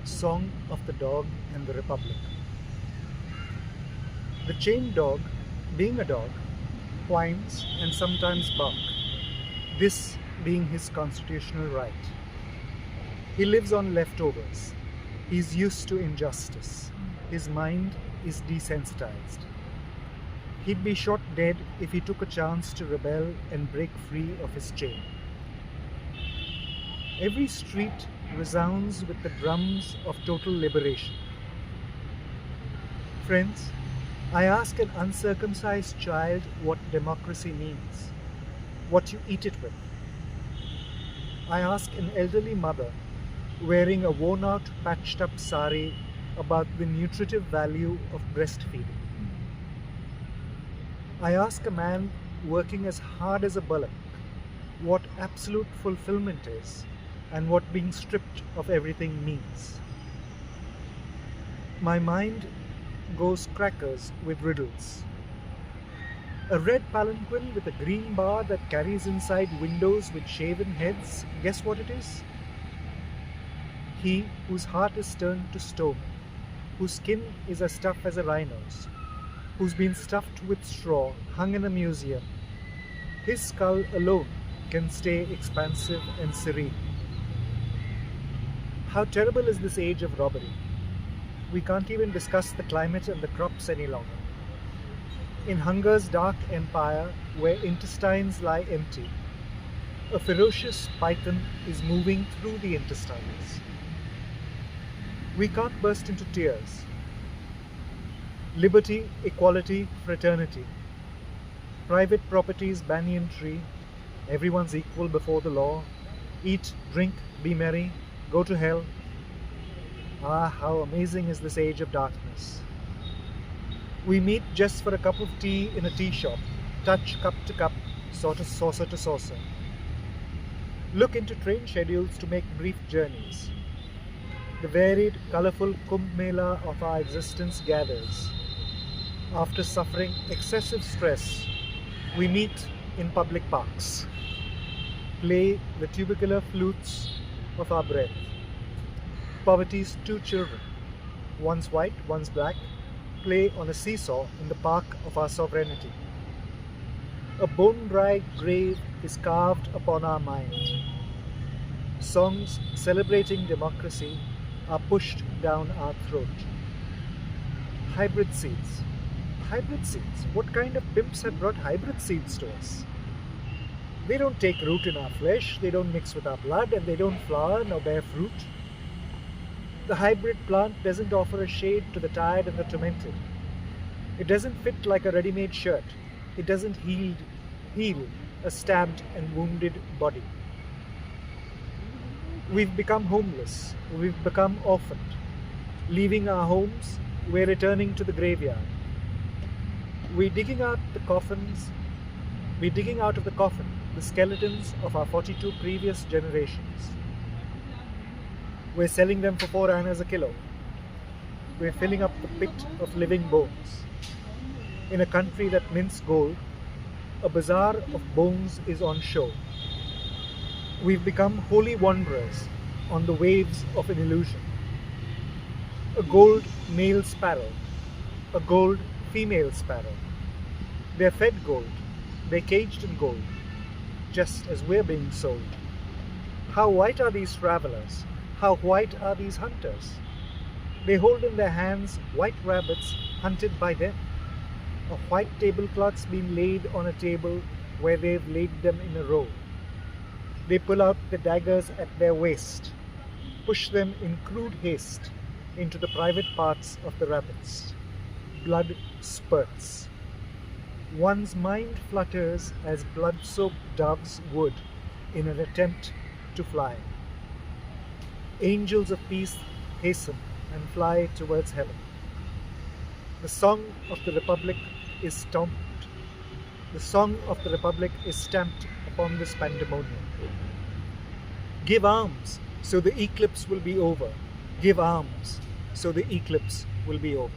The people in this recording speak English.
Song of the Dog and the Republic. The chained dog, being a dog, whines and sometimes barks, this being his constitutional right. He lives on leftovers. He is used to injustice. His mind is desensitized. He'd be shot dead if he took a chance to rebel and break free of his chain. Every street resounds with the drums of total liberation. Friends, I ask an uncircumcised child what democracy means, what you eat it with. I ask an elderly mother wearing a worn-out, patched-up sari about the nutritive value of breastfeeding. I ask a man working as hard as a bullock what absolute fulfilment is and what being stripped of everything means. My mind goes crackers with riddles. A red palanquin with a green bar that carries inside windows with shaven heads, guess what it is? He whose heart is turned to stone, whose skin is as tough as a rhino's, who's been stuffed with straw, hung in a museum, his skull alone can stay expansive and serene. How terrible is this age of robbery? We can't even discuss the climate and the crops any longer. In hunger's dark empire, where intestines lie empty, a ferocious python is moving through the intestines. We can't burst into tears. Liberty, equality, fraternity. Private property's banyan tree. Everyone's equal before the law. Eat, drink, be merry, go to hell. Ah, how amazing is this age of darkness. We meet just for a cup of tea in a tea shop, touch cup to cup, sort of saucer to saucer. Look into train schedules to make brief journeys. The varied, colourful Kumbh Mela of our existence gathers. After suffering excessive stress, we meet in public parks, play the tubercular flutes of our breath. Poverty's two children, one's white, one's black, play on a seesaw in the park of our sovereignty. A bone-dry grave is carved upon our mind. Songs celebrating democracy are pushed down our throat. Hybrid seeds. Hybrid seeds? What kind of pimps have brought hybrid seeds to us? They don't take root in our flesh, they don't mix with our blood, and they don't flower nor bear fruit. The hybrid plant doesn't offer a shade to the tired and the tormented. It doesn't fit like a ready-made shirt. It doesn't heal a stabbed and wounded body. We've become homeless. We've become orphaned. Leaving our homes, we're returning to the graveyard. We're digging out of the coffin the skeletons of our 42 previous generations. We're selling them for 4 annas a kilo. We're filling up the pit of living bones. In a country that mints gold, a bazaar of bones is on show. We've become holy wanderers on the waves of an illusion. A gold male sparrow, a gold female sparrow. They're fed gold, they're caged in gold, just as we're being sold. How white are these travelers? How white are these hunters? They hold in their hands white rabbits hunted by them. A white tablecloth's been laid on a table where they've laid them in a row. They pull out the daggers at their waist, push them in crude haste into the private parts of the rabbits. Blood spurts. One's mind flutters as blood-soaked doves would in an attempt to fly. Angels of peace hasten and fly towards heaven. The song of the Republic is stomped. The song of the Republic is stamped upon this pandemonium. Give arms so the eclipse will be over. Give arms so the eclipse will be over.